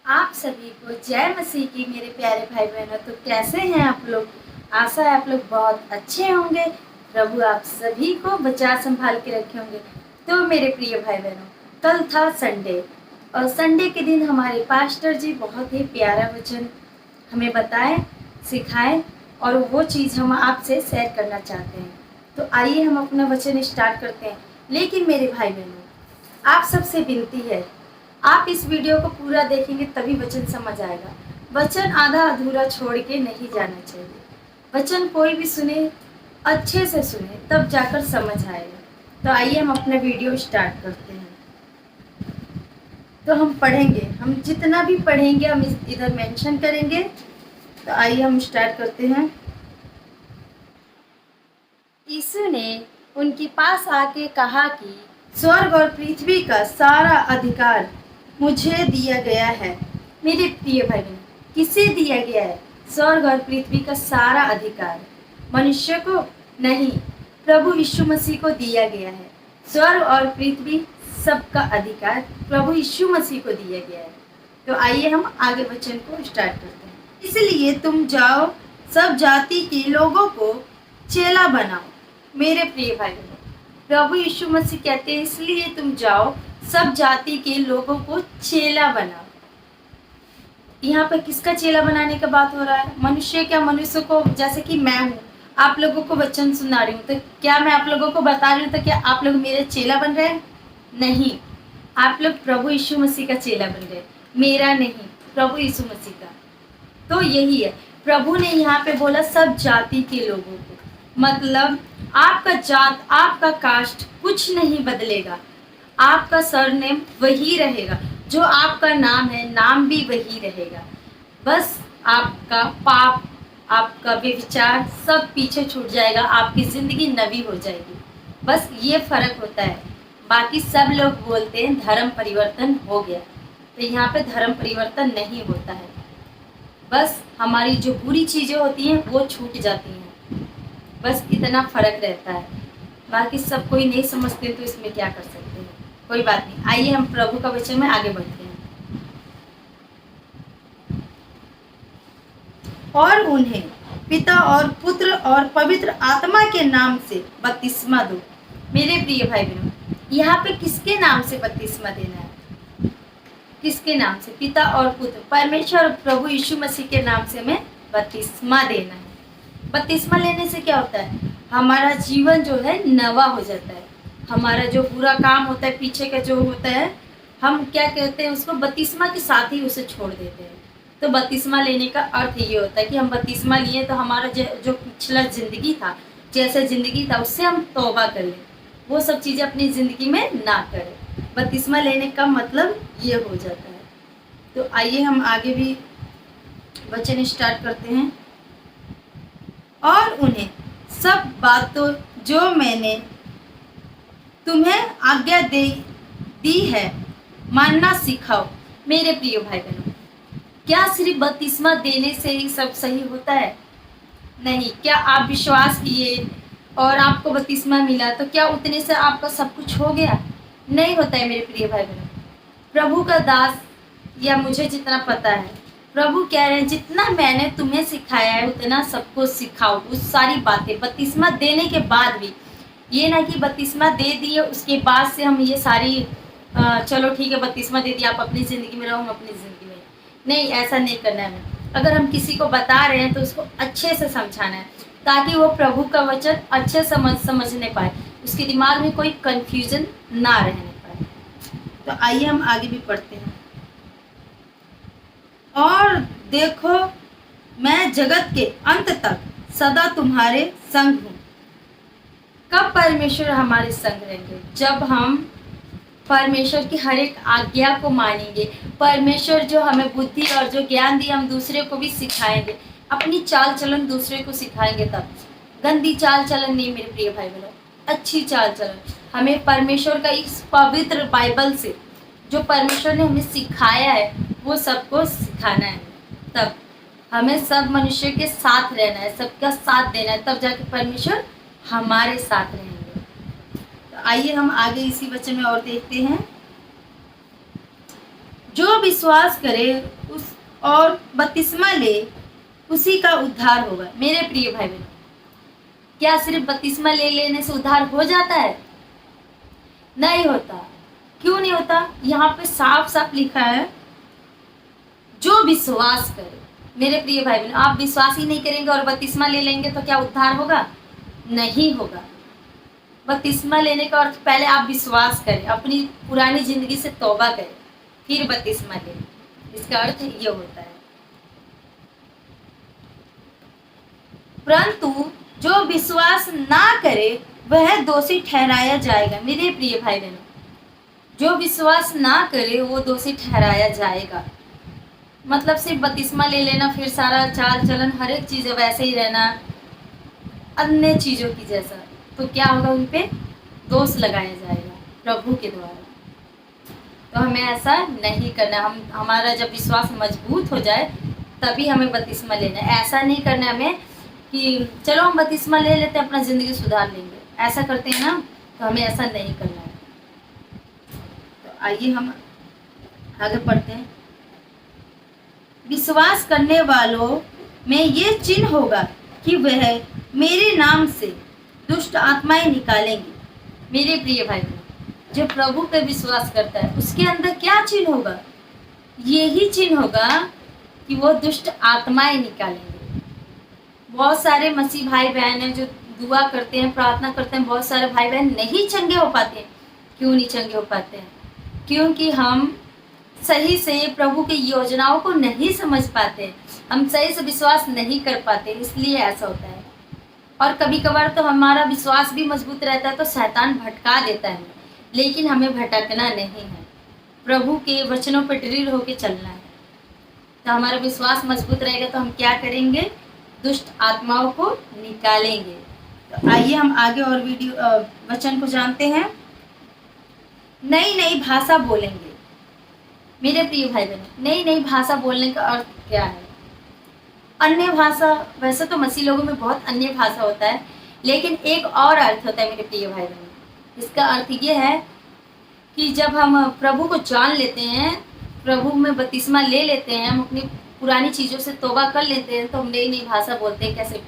आप सभी को जय मसीह की मेरे प्यारे भाई बहनों। तो कैसे हैं आप लोग? आशा है आप लोग बहुत अच्छे होंगे। प्रभु आप सभी को बचा संभाल के रखे होंगे। तो मेरे प्रिय भाई बहनों, कल था संडे और संडे के दिन हमारे पास्टर जी बहुत ही प्यारा वचन हमें बताए, सिखाए और वो चीज़ हम आपसे शेयर करना चाहते हैं। तो आइए हम अपना वचन स्टार्ट करते हैं। लेकिन मेरे भाई बहनों, आप सबसे विनती है, आप इस वीडियो को पूरा देखेंगे तभी वचन समझ आएगा। वचन आधा अधूरा छोड़ के नहीं जाना चाहिए। वचन कोई भी सुने, अच्छे से सुने, तब जाकर समझ आएगा। तो आइए हम अपना वीडियो स्टार्ट करते हैं। तो हम पढ़ेंगे, हम जितना भी पढ़ेंगे हम इधर मेंशन करेंगे। तो आइए हम स्टार्ट करते हैं। यीशु ने उनके पास आके कहा कि स्वर्ग और पृथ्वी का सारा अधिकार मुझे दिया गया है। मेरे प्रिय भाई बहन, किसे दिया गया है? स्वर्ग और पृथ्वी का सारा अधिकार मनुष्य को नहीं, प्रभु यीशु मसीह को दिया गया है। स्वर्ग और पृथ्वी सबका अधिकार प्रभु यीशु मसीह को दिया गया है। तो आइए हम आगे वचन को स्टार्ट करते हैं। इसलिए तुम जाओ, सब जाति के लोगों को चेला बनाओ। मेरे प्रिय भाई बहनों, प्रभु यीशु मसीह कहते हैं इसलिए तुम जाओ, सब जाति के लोगों को चेला बनाओ। यहाँ पर किसका चेला बनाने का बात हो रहा है? मनुष्य। क्या मनुष्य को, जैसे कि मैं हूँ, आप लोगों को वचन सुना रही हूँ, तो क्या मैं आप लोगों को बता रही हूँ तो क्या आप लोग मेरे चेला बन रहे हैं? नहीं, आप लोग प्रभु यीशु मसीह का चेला बन रहे हैं, मेरा नहीं, प्रभु यीशु मसीह का। तो यही है, प्रभु ने यहाँ पे बोला सब जाति के लोगों को, मतलब आपका जात, आपका कास्ट कुछ नहीं बदलेगा। आपका सरनेम वही रहेगा, जो आपका नाम है नाम भी वही रहेगा। बस आपका पाप, आपका व्यभिचार सब पीछे छूट जाएगा, आपकी ज़िंदगी नवी हो जाएगी। बस ये फ़र्क होता है। बाकी सब लोग बोलते हैं धर्म परिवर्तन हो गया, तो यहाँ पे धर्म परिवर्तन नहीं होता है। बस हमारी जो बुरी चीज़ें होती हैं वो छूट जाती हैं, बस इतना फ़र्क रहता है। बाकी सब कोई नहीं समझते तो इसमें क्या कर सकते हैं, कोई बात नहीं। आइए हम प्रभु का वचन में आगे बढ़ते हैं। और उन्हें पिता और पुत्र और पवित्र आत्मा के नाम से बपतिस्मा दो। मेरे प्रिय भाई बहनों, यहाँ पे किसके नाम से बपतिस्मा देना है? किसके नाम से? पिता और पुत्र, परमेश्वर और प्रभु यीशु मसीह के नाम से हमें बपतिस्मा देना है। बपतिस्मा लेने से क्या होता है? हमारा जीवन जो है नवा हो जाता है। हमारा जो बुरा काम होता है, पीछे का जो होता है, हम क्या कहते हैं उसको, बपतिस्मा के साथ ही उसे छोड़ देते हैं। तो बपतिस्मा लेने का अर्थ ये होता है कि हम बपतिस्मा लिए तो हमारा जो पिछला ज़िंदगी था, जैसे ज़िंदगी था, उससे हम तौबा कर लें, वो सब चीज़ें अपनी ज़िंदगी में ना करें। बपतिस्मा लेने का मतलब ये हो जाता है। तो आइए हम आगे भी वचन स्टार्ट करते हैं। और उन्हें सब बातों जो मैंने तुम्हें आज्ञा दी है मानना सिखाओ। मेरे प्रिय भाई बहनों, क्या सिर्फ बपतिस्मा देने से ही सब सही होता है? नहीं। क्या आप विश्वास किए और आपको बपतिस्मा मिला तो क्या उतने से आपका सब कुछ हो गया? नहीं होता है मेरे प्रिय भाई बहनों। प्रभु का दास, या मुझे जितना पता है, प्रभु कह रहे हैं जितना मैंने तुम्हें सिखाया है उतना सबको सिखाओ, उस सारी बातें। बपतिस्मा देने के बाद भी, ये ना कि बपतिस्मा दे दिए उसके बाद से हम ये सारी चलो ठीक है बपतिस्मा दे दिया, आप अपनी ज़िंदगी में रहो, हम अपनी ज़िंदगी में। नहीं, ऐसा नहीं करना है हमें। अगर हम किसी को बता रहे हैं तो उसको अच्छे से समझाना है, ताकि वो प्रभु का वचन अच्छे समझने पाए, उसके दिमाग में कोई कन्फ्यूज़न ना रहने पाए। तो आइए हम आगे भी पढ़ते हैं। और देखो, मैं जगत के अंत तक सदा तुम्हारे संग हूँ। कब परमेश्वर हमारे संग रहेंगे? जब हम परमेश्वर की हर एक आज्ञा को मानेंगे। परमेश्वर जो हमें बुद्धि और जो ज्ञान दिया हम दूसरे को भी सिखाएंगे, अपनी चाल चलन दूसरे को सिखाएंगे। तब गंदी चाल चलन नहीं मेरे प्रिय भाई बहनों, अच्छी चाल चलन। हमें परमेश्वर का इस पवित्र बाइबल से जो परमेश्वर ने हमें सिखाया है वो सबको सिखाना है। तब हमें सब मनुष्य के साथ रहना है, सबका साथ देना है, तब जाके परमेश्वर हमारे साथ रहेंगे। तो आइए हम आगे इसी वचन में और देखते हैं। जो विश्वास करे उस और बपतिस्मा ले उसी का उद्धार होगा। मेरे प्रिय भाई बहनों, क्या सिर्फ बपतिस्मा ले लेने से उद्धार हो जाता है? नहीं होता। क्यों नहीं होता? यहाँ पे साफ साफ लिखा है, जो विश्वास करे। मेरे प्रिय भाई बहनों, आप विश्वास ही नहीं करेंगे और बपतिस्मा ले लेंगे तो क्या उद्धार होगा? नहीं होगा। बपतिस्मा लेने का अर्थ पहले आप विश्वास करें, अपनी पुरानी जिंदगी से तौबा करें, फिर बपतिस्मा लें। इसका अर्थ ये होता है। परंतु जो विश्वास ना करे वह दोषी ठहराया जाएगा। मेरे प्रिय भाई बहनों, जो विश्वास ना करे वो दोषी ठहराया जाएगा। मतलब सिर्फ बपतिस्मा ले लेना, फिर सारा चाल चलन हर एक चीज़ वैसे ही रहना अन्य चीज़ों की जैसा, तो क्या होगा? उन पे दोष लगाया जाएगा प्रभु के द्वारा। तो हमें ऐसा नहीं करना। हमारा जब विश्वास मजबूत हो जाए तभी हमें बपतिस्मा लेना है। ऐसा नहीं करना है हमें कि चलो हम बपतिस्मा ले लेते हैं, अपना ज़िंदगी सुधार लेंगे। ऐसा करते हैं ना, तो हमें ऐसा नहीं करना है। तो आइए हम आगे पढ़ते हैं। विश्वास करने वालों में ये चिन्ह होगा कि वह मेरे नाम से दुष्ट आत्माएं निकालेंगे। मेरे प्रिय भाई, जो प्रभु पे विश्वास करता है उसके अंदर क्या चिन्ह होगा? यही चिन्ह होगा कि वो दुष्ट आत्माएं निकालेंगे। बहुत सारे मसीह भाई बहन हैं जो दुआ करते हैं, प्रार्थना करते हैं, बहुत सारे भाई बहन नहीं चंगे हो पाते हैं। क्यों नहीं चंगे हो पाते हैं? क्योंकि हम सही से प्रभु की योजनाओं को नहीं समझ पाते, हम सही से विश्वास नहीं कर पाते, इसलिए ऐसा होता है। और कभी कभार तो हमारा विश्वास भी मजबूत रहता है तो शैतान भटका देता है, लेकिन हमें भटकना नहीं है, प्रभु के वचनों पर दृढ़ होकर चलना है। तो हमारा विश्वास मजबूत रहेगा तो हम क्या करेंगे? दुष्ट आत्माओं को निकालेंगे। तो आइए हम आगे और वचन को जानते हैं। नई नई भाषा बोलेंगे। मेरे प्रिय भाई बहन, नई नई भाषा बोलने का अर्थ क्या है? अन्य भाषा, वैसे तो मसीह लोगों में बहुत अन्य भाषा होता है, लेकिन एक और अर्थ होता है मेरे प्रिय भाई बहन। इसका अर्थ ये है कि जब हम प्रभु को जान लेते हैं, प्रभु में बपतिस्मा ले लेते हैं, हम अपनी पुरानी चीज़ों से तौबा कर लेते हैं, तो हम नई नई भाषा बोलते हैं। कैसे?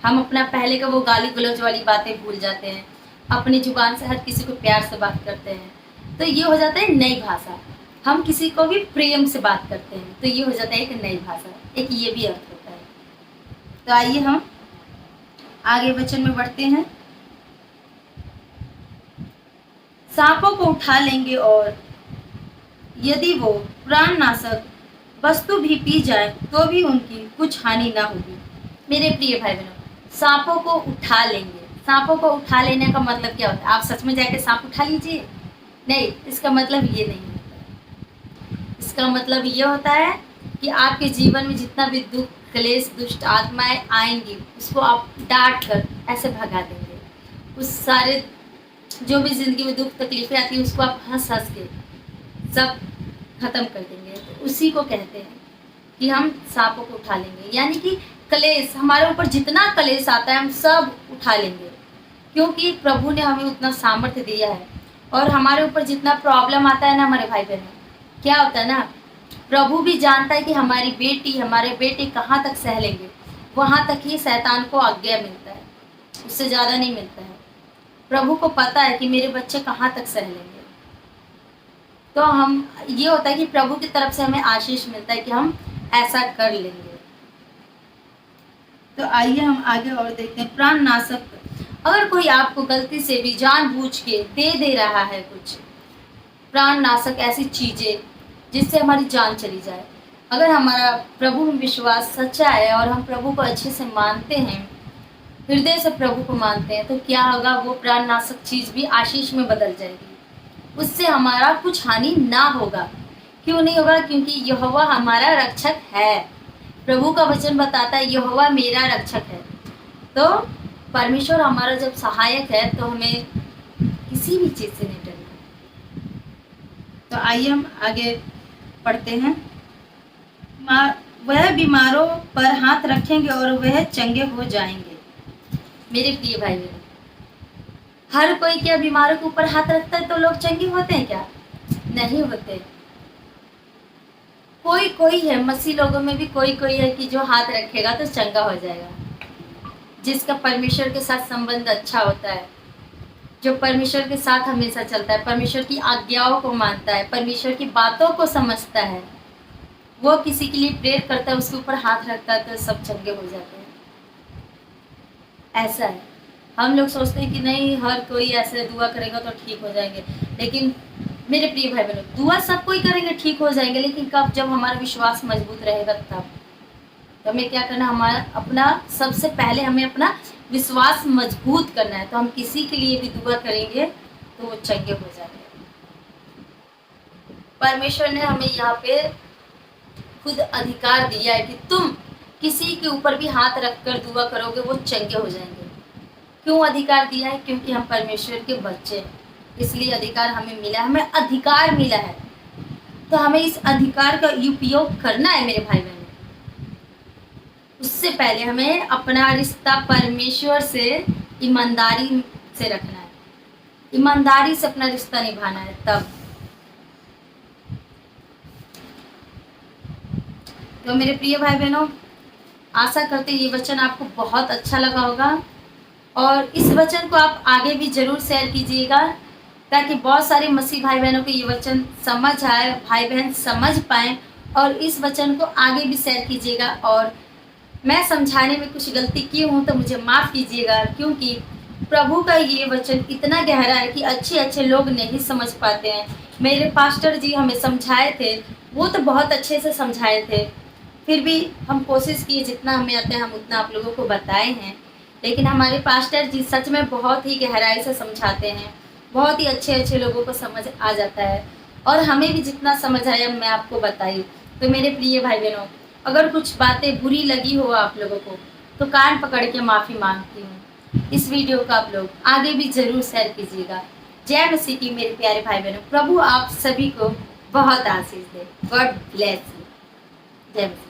हम अपना पहले का वो गाली गलौज वाली बातें भूल जाते हैं, अपनी जुबान से हर किसी को प्यार से बात करते हैं, तो ये हो जाता है नई भाषा। हम किसी को भी प्रेम से बात करते हैं, तो ये हो जाता है एक नई भाषा। एक ये भी अर्थ होता है। तो आइए हम आगे वचन में बढ़ते हैं। सांपों को उठा लेंगे और यदि वो प्राणनाशक वस्तु भी पी जाए तो भी उनकी कुछ हानि ना होगी। मेरे प्रिय भाई बहनों, सांपों को उठा लेंगे। सांपों को उठा लेने का मतलब क्या होता है? आप सच में जाके सांप उठा लीजिए? नहीं, इसका मतलब ये नहीं होता है। इसका मतलब ये होता है कि आपके जीवन में जितना भी दुख, क्लेश, दुष्ट आत्माएं आएंगी, उसको आप डांट कर ऐसे भगा देंगे। उस सारे जो भी ज़िंदगी में दुख तकलीफें आती हैं उसको आप हंस हंस के सब खत्म कर देंगे। तो उसी को कहते हैं कि हम सांपों को उठा लेंगे। यानी कि क्लेश, हमारे ऊपर जितना क्लेश आता है हम सब उठा लेंगे, क्योंकि प्रभु ने हमें उतना सामर्थ्य दिया है। और हमारे ऊपर जितना प्रॉब्लम आता है ना हमारे भाई बहन, क्या होता है ना, प्रभु भी जानता है कि हमारी बेटी, हमारे बेटे कहाँ तक सह लेंगे। वहाँ तक ही शैतान को आज्ञा मिलता है, उससे ज़्यादा नहीं मिलता है। प्रभु को पता है कि मेरे बच्चे कहाँ तक सह लेंगे। तो हम, ये होता है कि प्रभु की तरफ से हमें आशीष मिलता है कि हम ऐसा कर लेंगे। तो आइए हम आगे और देखते हैं। प्राणनाशक, अगर कोई आपको गलती से भी जानबूझ के दे रहा है कुछ प्राणनाशक ऐसी चीज़ें जिससे हमारी जान चली जाए, अगर हमारा प्रभु में विश्वास सच्चा है और हम प्रभु को अच्छे से मानते हैं, हृदय से प्रभु को मानते हैं, तो क्या होगा? वो प्राणनाशक चीज़ भी आशीष में बदल जाएगी, उससे हमारा कुछ हानि ना होगा। क्यों नहीं होगा? क्योंकि यहोवा हमारा रक्षक है। प्रभु का वचन बताता है यहोवा मेरा रक्षक है। तो परमेश्वर हमारा जब सहायक है तो हमें किसी भी चीज़ से नहीं डरना। तो आइए हम आगे पढ़ते हैं। वह बीमारों पर हाथ रखेंगे और वह चंगे हो जाएंगे। मेरे प्रिय भाई बहन, हर कोई क्या बीमारों के ऊपर हाथ रखता है तो लोग चंगे होते हैं क्या? नहीं होते। कोई कोई है, मसीह लोगों में भी कोई कोई है कि जो हाथ रखेगा तो चंगा हो जाएगा, जिसका परमेश्वर के साथ संबंध अच्छा होता है, जो परमेश्वर के साथ हमेशा चलता है, परमेश्वर की आज्ञाओं को मानता है, परमेश्वर की बातों को समझता है, वो किसी के लिए प्रेयर करता है, उसके ऊपर हाथ रखता है तो सब चंगे हो जाते हैं। ऐसा है। हम लोग सोचते हैं कि नहीं हर कोई ऐसे दुआ करेगा तो ठीक हो जाएंगे, लेकिन मेरे प्रिय भाई बहनों, दुआ सब कोई करेंगे ठीक हो जाएंगे, लेकिन कब? जब हमारा विश्वास मजबूत रहेगा तब। तो हमें क्या करना, हमारा अपना सबसे पहले हमें अपना विश्वास मजबूत करना है। तो हम किसी के लिए भी दुआ करेंगे तो वो चंगे हो जाएंगे। परमेश्वर ने हमें यहाँ पे खुद अधिकार दिया है कि तुम किसी के ऊपर भी हाथ रखकर दुआ करोगे वो चंगे हो जाएंगे। क्यों अधिकार दिया है? क्योंकि हम परमेश्वर के बच्चे हैं, इसलिए अधिकार हमें मिला है, हमें अधिकार मिला है। तो हमें इस अधिकार का उपयोग करना है मेरे भाई बहनों। उससे पहले हमें अपना रिश्ता परमेश्वर से ईमानदारी से रखना है, ईमानदारी से अपना रिश्ता निभाना है तब। तो मेरे प्रिय भाई बहनों, आशा करते ये वचन आपको बहुत अच्छा लगा होगा और इस वचन को आप आगे भी जरूर शेयर कीजिएगा, ताकि बहुत सारे मसीह भाई बहनों को ये वचन समझ आए, भाई बहन समझ पाएँ, और इस वचन को आगे भी शेयर कीजिएगा। और मैं समझाने में कुछ गलती की हूँ तो मुझे माफ़ कीजिएगा, क्योंकि प्रभु का ये वचन इतना गहरा है कि अच्छे अच्छे लोग नहीं समझ पाते हैं। मेरे पास्टर जी हमें समझाए थे, वो तो बहुत अच्छे से समझाए थे, फिर भी हम कोशिश किए जितना हमें आता है हम उतना आप लोगों को बताए हैं। लेकिन हमारे पास्टर जी सच में बहुत ही गहराई से समझाते हैं, बहुत ही अच्छे अच्छे लोगों को समझ आ जाता है, और हमें भी जितना समझ आया मैं आपको बताई। तो मेरे प्रिय भाई बहनों, अगर कुछ बातें बुरी लगी हो आप लोगों को तो कान पकड़ के माफ़ी मांगती हूँ। इस वीडियो को आप लोग आगे भी ज़रूर शेयर कीजिएगा। जय मसीह की मेरे प्यारे भाई बहनों, प्रभु आप सभी को बहुत आशीष दे। God bless you. जय मसीह।